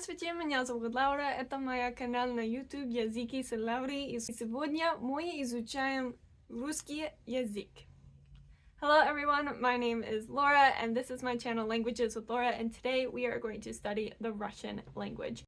Здравствуйте, меня зовут Лаура, это моя канал на YouTube «Языки с Лаурой», и сегодня мы изучаем русский язык. Hello everyone, my name is Laura, and this is my channel Languages with Laura, and today we are going to study the Russian language.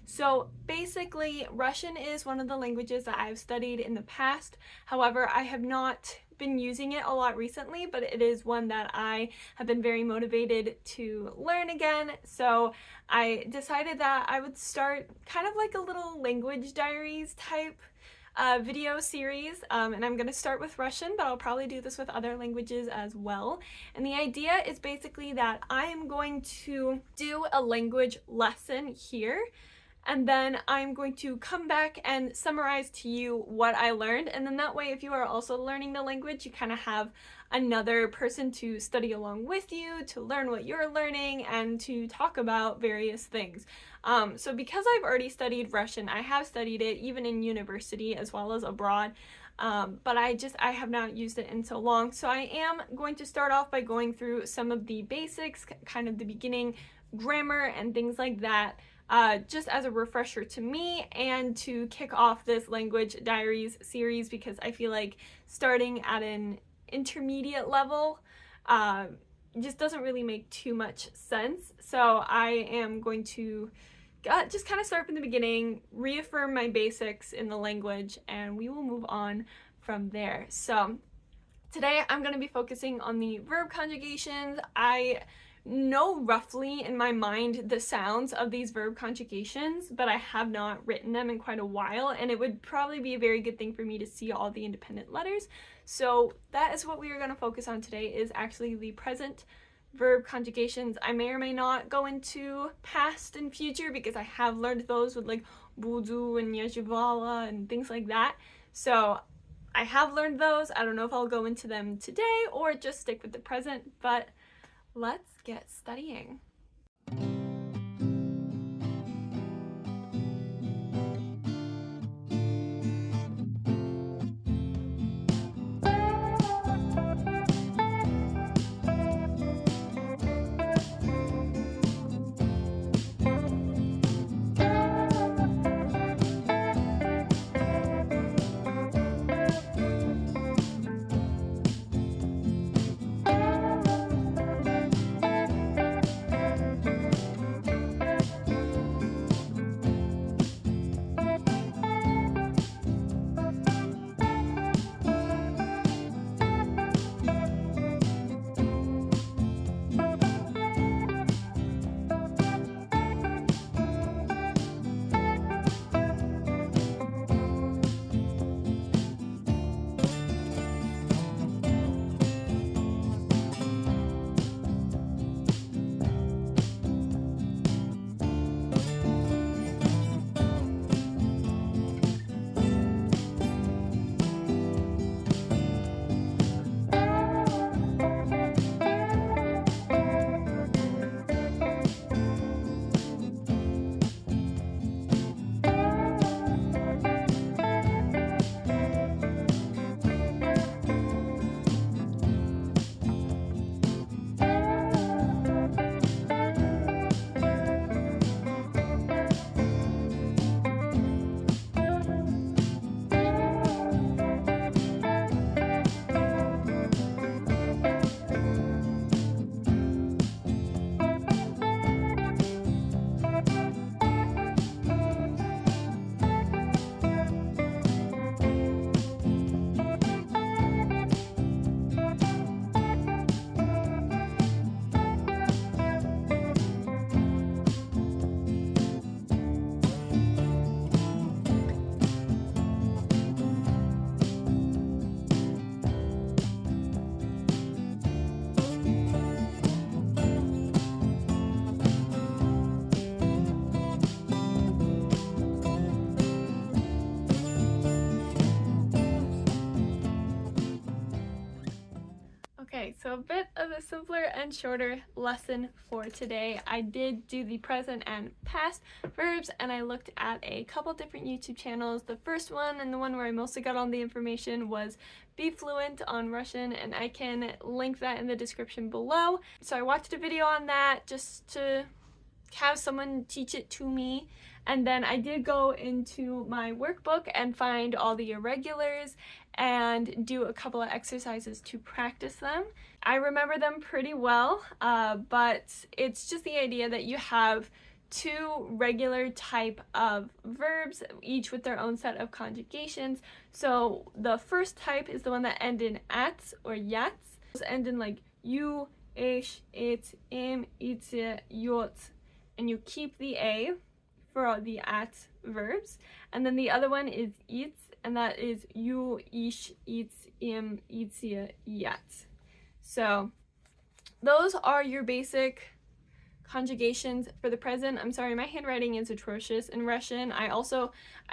So basically, Russian is one of the languages that I've studied in the past. However, I have not been using it a lot recently, but it is one that I have been very motivated to learn again. So I decided that I would start kind of like a little language diaries type video series, and I'm going to start with Russian, but I'll probably do this with other languages as well. And the idea is basically that I am going to do a language lesson here, and then I'm going to come back and summarize to you what I learned, and then that way if you are also learning the language, you kind of have another person to study along with you, to learn what you're learning, and to talk about various things. So because I've already studied Russian, I have studied it even in university as well as abroad, but I have not used it in so long. So I am going to start off by going through some of the basics, kind of the beginning grammar and things like that, just as a refresher to me and to kick off this language diaries series, because I feel like starting at an intermediate level just doesn't really make too much sense. So I am going to just kind of start from the beginning, reaffirm my basics in the language, and we will move on from there. So today I'm going to be focusing on the verb conjugations. I know roughly in my mind the sounds of these verb conjugations, but I have not written them in quite a while, and it would probably be a very good thing for me to see all the independent letters. So that is what we are going to focus on today, is actually the present verb conjugations. I may or may not go into past and future because I have learned those with like budu and yajivala and things like that. So I have learned those. I don't know if I'll go into them today or just stick with the present, but let's get studying. Okay, so a bit of a simpler and shorter lesson for today. I did do the present and past verbs, and I looked at a couple different YouTube channels. The first one, and the one where I mostly got all the information, was Be Fluent on Russian, and I can link that in the description below. So I watched a video on that just to have someone teach it to me, and then I did go into my workbook and find all the irregulars and do a couple of exercises to practice them. I remember them pretty well, but it's just the idea that you have two regular type of verbs, each with their own set of conjugations. So the first type is the one that end in ats or yats. Those end in like you, ish, it, im, itse, yot, and you keep the a for the at verbs. And then the other one is its, and that is you, ish, its, im, itse, yat. So those are your basic conjugations for the present. I'm sorry, my handwriting is atrocious in Russian. I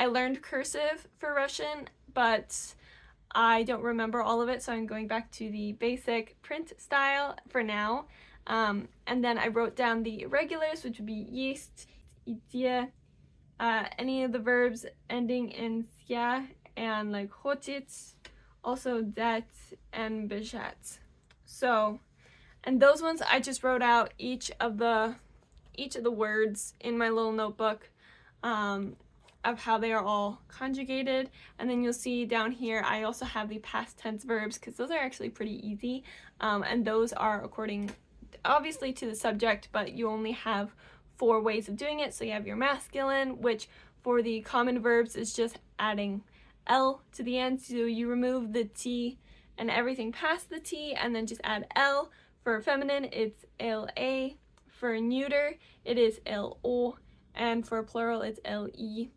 learned cursive for Russian, but I don't remember all of it, so I'm going back to the basic print style for now. And then I wrote down the irregulars, which would be есть, идти, any of the verbs ending in sya, and like хочет, also that, and бежать. So, and those ones I just wrote out each of the words in my little notebook of how they are all conjugated. And then you'll see down here I also have the past tense verbs, because those are actually pretty easy, and those are according obviously to the subject, but you only have 4 ways of doing it. So you have your masculine, which for the common verbs is just adding L to the end, so you remove the T and everything past the T and then just add L. For feminine, it's LA. For neuter, it is LO, and for plural, it's LE.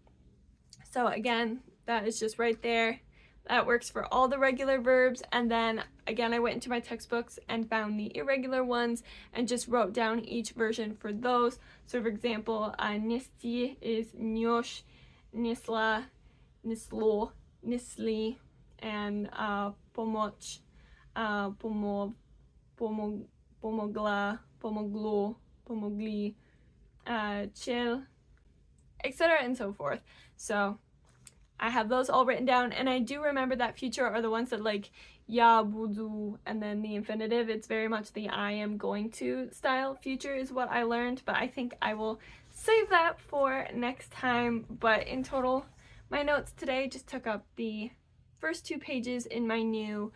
So again, that is just right there. That works for all the regular verbs. And then again, I went into my textbooks and found the irregular ones and just wrote down each version for those. So for example, nesti is nyosh, nisla, nislo, nisli, and pomoch, pomogla, pomoglo, pomogli, chill, etc. and so forth. So I have those all written down, and I do remember that future are the ones that like ya, budu, and then the infinitive. It's very much the I am going to style future is what I learned, but I think I will save that for next time. But in total, my notes today just took up the first 2 pages in my new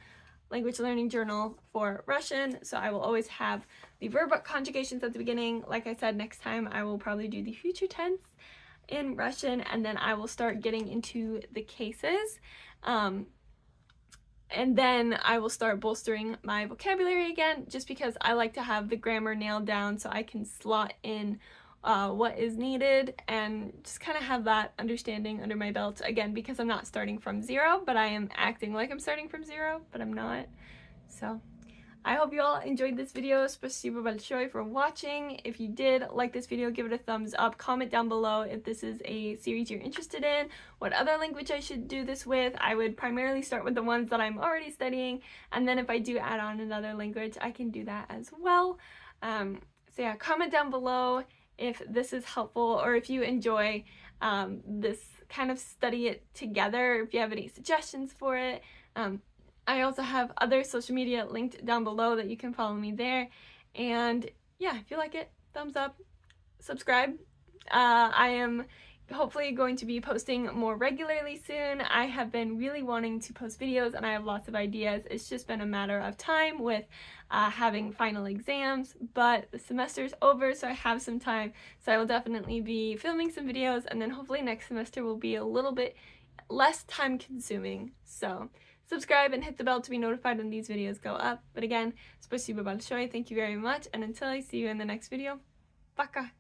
language learning journal for Russian, so I will always have the verb conjugations at the beginning. Like I said, next time I will probably do the future tense in Russian, and then I will start getting into the cases, and then I will start bolstering my vocabulary again, just because I like to have the grammar nailed down so I can slot in what is needed and just kind of have that understanding under my belt again, because I'm not starting from 0, but I am acting like I'm starting from 0, but I'm not. So I hope you all enjoyed this video. Спасибо большое for watching. If you did like this video, give it a thumbs up. Comment down below if this is a series you're interested in, what other language I should do this with. I would primarily start with the ones that I'm already studying, and then if I do add on another language, I can do that as well. So yeah, comment down below if this is helpful, or if you enjoy this kind of study it together, if you have any suggestions for it. I also have other social media linked down below that you can follow me there. And yeah, if you like it, thumbs up, subscribe. I am hopefully going to be posting more regularly soon. I have been really wanting to post videos, and I have lots of ideas. It's just been a matter of time with having final exams, but the semester's over, so I have some time. So I will definitely be filming some videos, and then hopefully next semester will be a little bit less time consuming. So subscribe and hit the bell to be notified when these videos go up. But again, спасибо большое, thank you very much, and until I see you in the next video, пока!